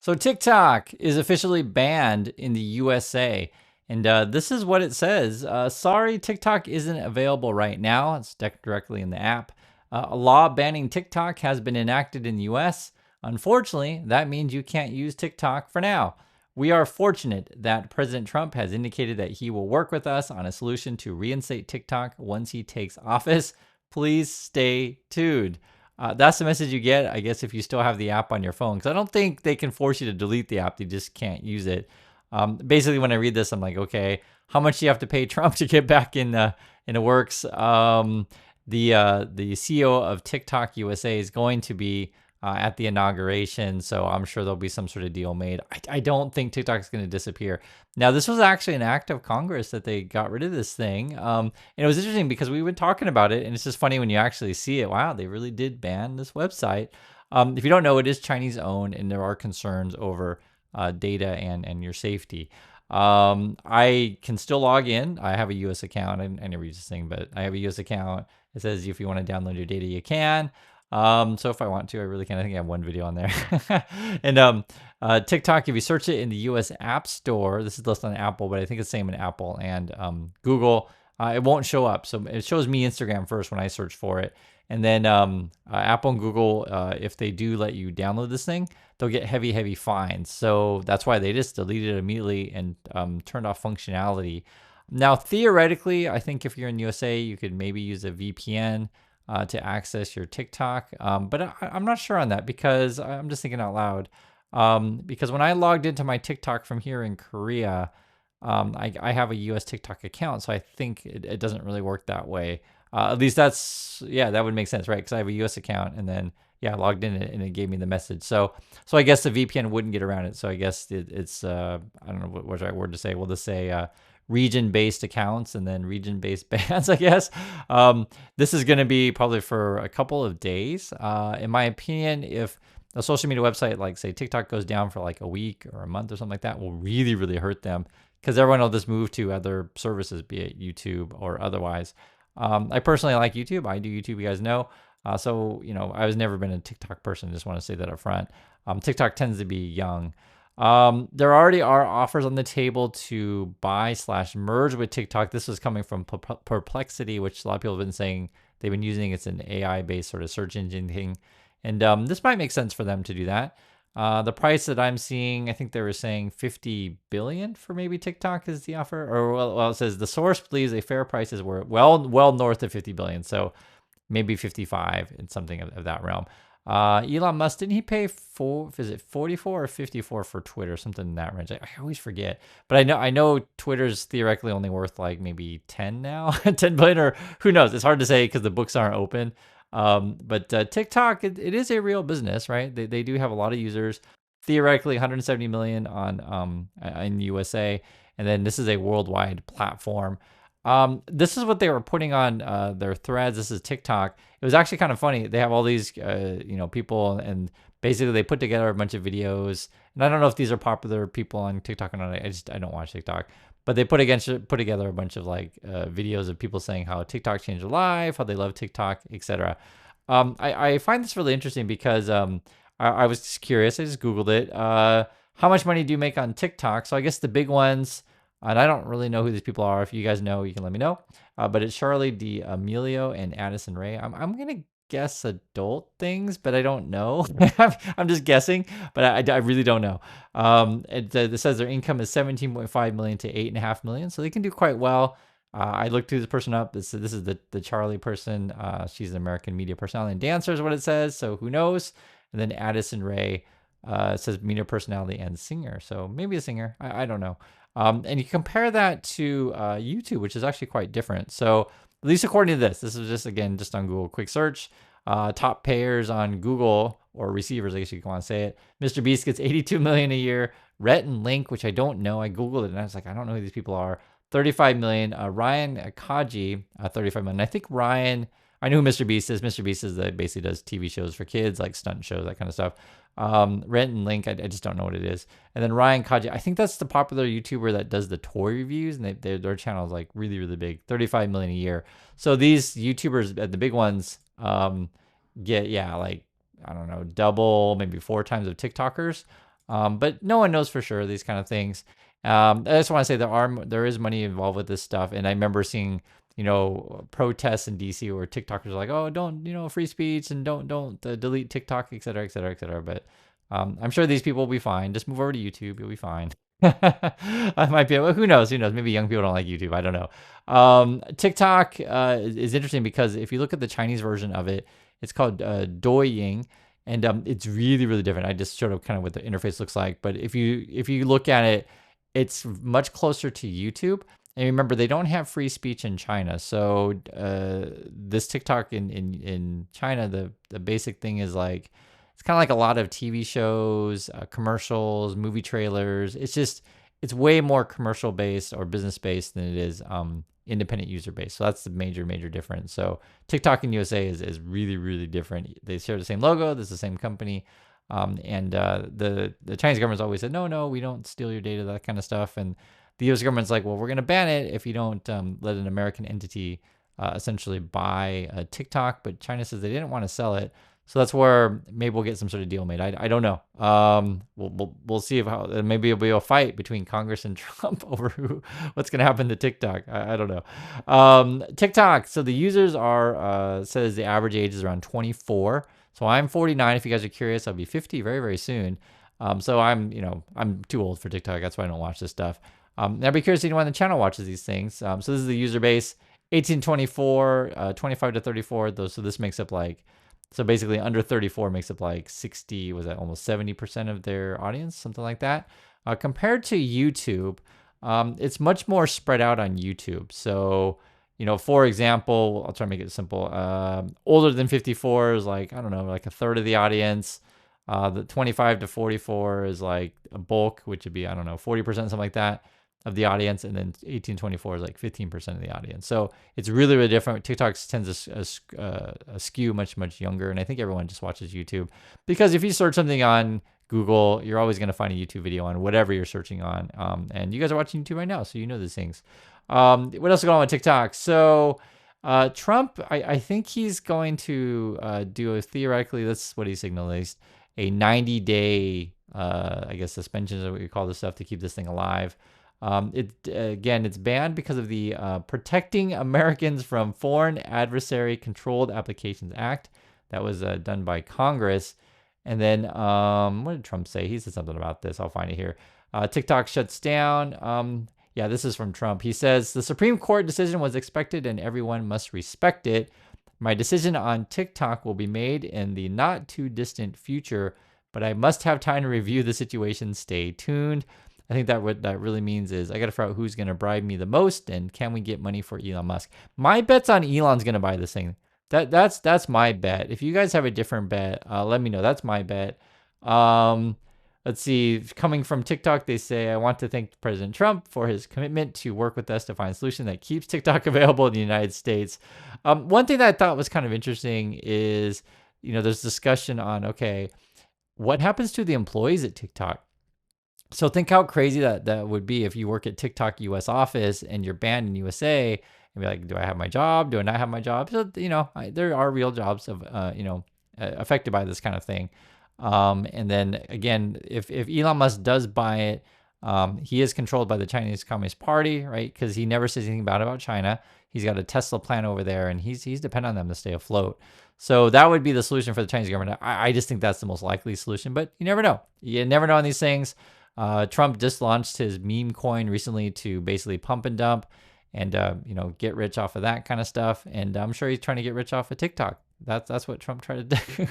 So TikTok is officially banned in the USA. And this is what it says. Sorry, TikTok isn't available right now. It's directly in the app. A law banning TikTok has been enacted in the US. Unfortunately, that means you can't use TikTok for now. We are fortunate that President Trump has indicated that he will work with us on a solution to reinstate TikTok once he takes office. Please stay tuned. That's the message you get, I guess, if you still have the app on your phone. Because I don't think they can force you to delete the app. You just can't use it. Basically, when I read this, I'm like, okay, how much do you have to pay Trump to get back in the works? The CEO of TikTok USA is going to be at the inauguration, so I'm sure there'll be some sort of deal made. I don't think TikTok is going to disappear. Now, this was actually an act of Congress that they got rid of this thing, and it was interesting because we've been talking about it, and it's just funny when you actually see it. Wow, they really did ban this website. If you don't know, it is Chinese owned, and there are concerns over data and your safety. I can still log in. I have a US account. I never use this thing, but I have a US account. It says if you want to download your data, you can. So if I want to, I really can. I think I have one video on there. And TikTok, if you search it in the US App Store, this is listed on Apple, but I think it's the same in Apple and Google. It won't show up. So it shows me Instagram first when I search for it. And then Apple and Google, if they do let you download this thing, they'll get heavy, heavy fines. So that's why they just deleted it immediately and turned off functionality. Now, theoretically, I think if you're in USA, you could maybe use a VPN to access your TikTok. But I'm not sure on that because I'm just thinking out loud. Because when I logged into my TikTok from here in Korea, I have a US TikTok account. So I think it doesn't really work that way. At least that would make sense, right? Because I have a US account and then, I logged in and it gave me the message. So I guess the VPN wouldn't get around it. So I guess it's, I don't know what's the right word to say. We'll just say, region-based accounts and then region-based bans, I guess. This is going to be probably for a couple of days. In my opinion, if a social media website like, say, TikTok goes down for like a week or a month or something like that, will really, really hurt them because everyone will just move to other services, be it YouTube or otherwise. I personally like YouTube. I do YouTube, you guys know. So, I was never been a TikTok person. Just want to say that up front. TikTok tends to be young. There already are offers on the table to buy/merge with TikTok. This was coming from Perplexity, which a lot of people have been saying they've been using. It's an AI-based sort of search engine thing. And this might make sense for them to do that. The price that I'm seeing, I think they were saying 50 billion for maybe TikTok is the offer. Or well, it says the source believes a fair price is well north of 50 billion. So maybe 55 in something of that realm. Elon Musk, didn't he pay 44 or 54 for Twitter, something in that range? I always forget, but I know Twitter's theoretically only worth like maybe 10 now, 10 billion, or who knows? It's hard to say because the books aren't open. But TikTok, it is a real business, right? They do have a lot of users. Theoretically, 170 million on in the USA, and then this is a worldwide platform. This is what they were putting on their threads. This is TikTok. It was actually kind of funny. They have all these, people, and basically they put together a bunch of videos. And I don't know if these are popular people on TikTok or not. I don't watch TikTok, but they put together a bunch of like videos of people saying how TikTok changed their life, how they love TikTok, etc. I find this really interesting because I was just curious. I just Googled it. How much money do you make on TikTok? So I guess the big ones. And I don't really know who these people are. If you guys know, you can let me know. But it's Charlie D'Amelio and Addison Rae. I'm gonna guess adult things, but I don't know. I'm just guessing, but I really don't know. It says their income is 17.5 million to 8.5 million, so they can do quite well. I looked this person up. This is the Charlie person. She's an American media personality and dancer is what it says. So who knows? And then Addison Rae says media personality and singer. So maybe a singer. I don't know. And you compare that to YouTube, which is actually quite different. So at least according to this is just on Google quick search. Top payers on Google, or receivers, I guess you want to say it. Mr. Beast gets 82 million a year. Rhett and Link, which I don't know. I Googled it and I was like, I don't know who these people are. 35 million. Ryan Kaji, 35 million. I think Ryan, I know who Mr. Beast is. Mr. Beast is that basically does TV shows for kids, like stunt shows, that kind of stuff. Rent and Link, I just don't know what it is. And then Ryan Kaji, I think that's the popular YouTuber that does the toy reviews, and their channel is like really, really big, 35 million a year. So these YouTubers, the big ones, get, like, I don't know, double, maybe 4 times of TikTokers. But no one knows for sure these kind of things. I just want to say there is money involved with this stuff, and I remember seeing protests in DC where TikTokers are like, oh, don't, free speech, and don't delete TikTok, et cetera, et cetera, et cetera. But I'm sure these people will be fine. Just move over to YouTube, you'll be fine. I might be. Who knows? Who knows? Maybe young people don't like YouTube. I don't know. TikTok is interesting because if you look at the Chinese version of it, it's called Douyin, and it's really really different. I just showed up kind of what the interface looks like, but if you look at it, it's much closer to YouTube. And remember, they don't have free speech in China, so this TikTok in China, the basic thing is like it's kind of like a lot of TV shows, commercials, movie trailers. It's way more commercial based or business based than it is independent user based. So that's the major difference. So TikTok in USA is really really different. They share the same logo. This is the same company. And the Chinese government's always said, no, we don't steal your data, that kind of stuff. And the U.S. government's like, well, we're going to ban it if you don't let an American entity essentially buy TikTok. But China says they didn't want to sell it. So that's where maybe we'll get some sort of deal made. I don't know. We'll see maybe it'll be a fight between Congress and Trump over what's going to happen to TikTok. I don't know. TikTok. So the users says the average age is around 24. So I'm 49. If you guys are curious, I'll be 50 very very soon. So I'm too old for TikTok. That's why I don't watch this stuff. I'd be curious if anyone on the channel watches these things. So this is the user base, 18-24, 25 to 34. So this makes up so basically under 34 makes up like 60, was that almost 70% of their audience, something like that. Compared to YouTube, it's much more spread out on YouTube. So, for example, I'll try to make it simple. Older than 54 is like, I don't know, like a third of the audience. The 25 to 44 is like a bulk, which would be, I don't know, 40%, something like that of the audience. And then 18-24 is like 15% of the audience. So it's really, really different. TikTok tends to skew much younger. And I think everyone just watches YouTube because if you search something on Google, you're always going to find a YouTube video on whatever you're searching on. And you guys are watching YouTube right now, so you know these things. What else is going on with TikTok? So Trump, I think he's going to do theoretically, that's what he signaled, at least, a 90-day, I guess, suspension is what we call this stuff to keep this thing alive. It's banned because of the Protecting Americans from Foreign Adversary Controlled Applications Act that was done by Congress. And then what did Trump say? He said something about this. I'll find it here. TikTok shuts down. Yeah, this is from Trump. He says, the Supreme Court decision was expected and everyone must respect it. My decision on TikTok will be made in the not too distant future, but I must have time to review the situation. Stay tuned. I think that what that really means is I got to figure out who's going to bribe me the most and can we get money for Elon Musk. My bet's on Elon's going to buy this thing. That's my bet. If you guys have a different bet, let me know. That's my bet. Let's see. Coming from TikTok, they say, I want to thank President Trump for his commitment to work with us to find a solution that keeps TikTok available in the United States. One thing that I thought was kind of interesting is, there's discussion on, okay, what happens to the employees at TikTok? So think how crazy that would be if you work at TikTok US office and you're banned in USA and be like, do I have my job? Do I not have my job? So, there are real jobs affected by this kind of thing. And then again, if Elon Musk does buy it, he is controlled by the Chinese Communist Party, right? Because he never says anything bad about China. He's got a Tesla plant over there, and he's dependent on them to stay afloat. So that would be the solution for the Chinese government. I just think that's the most likely solution, but you never know. You never know on these things. Trump just launched his meme coin recently to basically pump and dump and get rich off of that kind of stuff. And I'm sure he's trying to get rich off of TikTok. That's what Trump tried to do. We're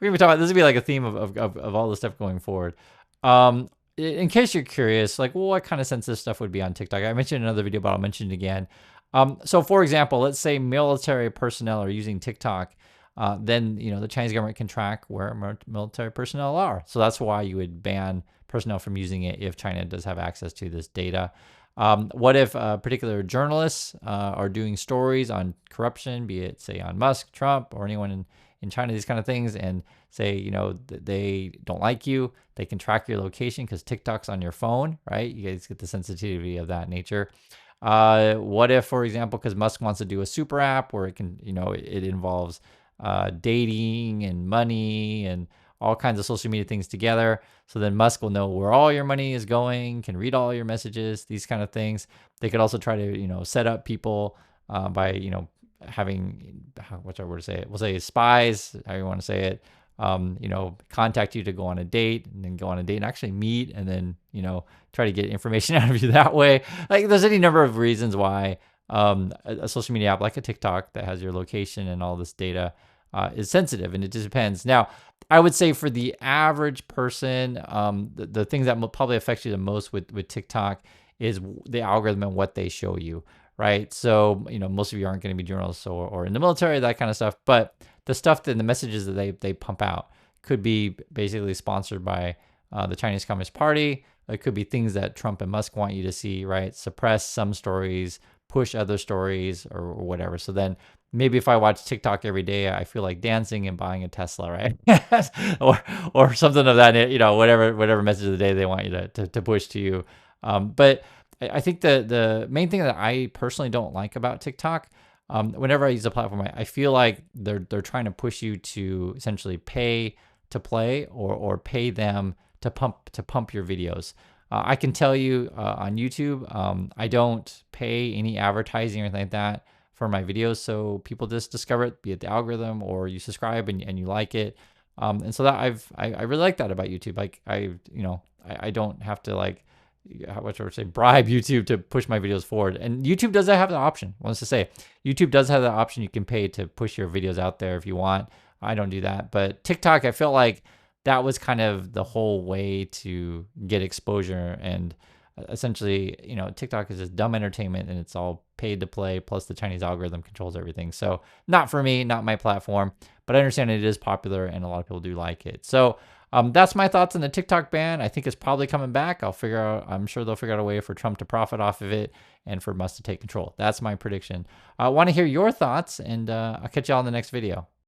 gonna be talking about this would be like a theme of all the stuff going forward. In case you're curious, like, well, what kind of sensitive stuff would be on TikTok? I mentioned in another video, but I'll mention it again. So for example, let's say military personnel are using TikTok. Then the Chinese government can track where military personnel are. So that's why you would ban personnel from using it if China does have access to this data. What if particular journalists are doing stories on corruption, be it say on Musk, Trump, or anyone in China, these kind of things, and say they don't like you, they can track your location because TikTok's on your phone, right? You guys get the sensitivity of that nature. What if, for example, because Musk wants to do a super app where it can, it involves dating and money and all kinds of social media things together. So then Musk will know where all your money is going, can read all your messages, these kind of things. They could also try to, set up people by, having, what's our word to say it? We'll say spies, how you want to say it. Contact you to go on a date and then go on a date and actually meet and then, try to get information out of you that way. Like there's any number of reasons why a social media app like a TikTok that has your location and all this data is sensitive, and it just depends. Now, I would say for the average person, the things that probably affect you the most with TikTok is the algorithm and what they show you, right? So, most of you aren't going to be journalists or in the military, that kind of stuff, but the stuff that the messages that they pump out could be basically sponsored by the Chinese Communist Party. It could be things that Trump and Musk want you to see, right? Suppress some stories, push other stories or whatever. So then maybe if I watch TikTok every day, I feel like dancing and buying a Tesla, right? or something of that, whatever message of the day they want you to push to you. But I think the main thing that I personally don't like about TikTok, whenever I use a platform, I feel like they're trying to push you to essentially pay to play or pay them to pump your videos. I can tell you on YouTube, I don't pay any advertising or anything like that for my videos, so people just discover it, be it the algorithm or you subscribe and you like it. And so that I really like that about YouTube. Like I don't have to like what should I say, bribe YouTube to push my videos forward. And YouTube does have the option. Wants to say YouTube does have the option you can pay to push your videos out there if you want. I don't do that, but TikTok, I felt like that was kind of the whole way to get exposure. And essentially, TikTok is just dumb entertainment and it's all paid to play. Plus the Chinese algorithm controls everything. So not for me, not my platform, but I understand it is popular and a lot of people do like it. So that's my thoughts on the TikTok ban. I think it's probably coming back. I'm sure they'll figure out a way for Trump to profit off of it and for Musk to take control. That's my prediction. I want to hear your thoughts, and I'll catch y'all in the next video.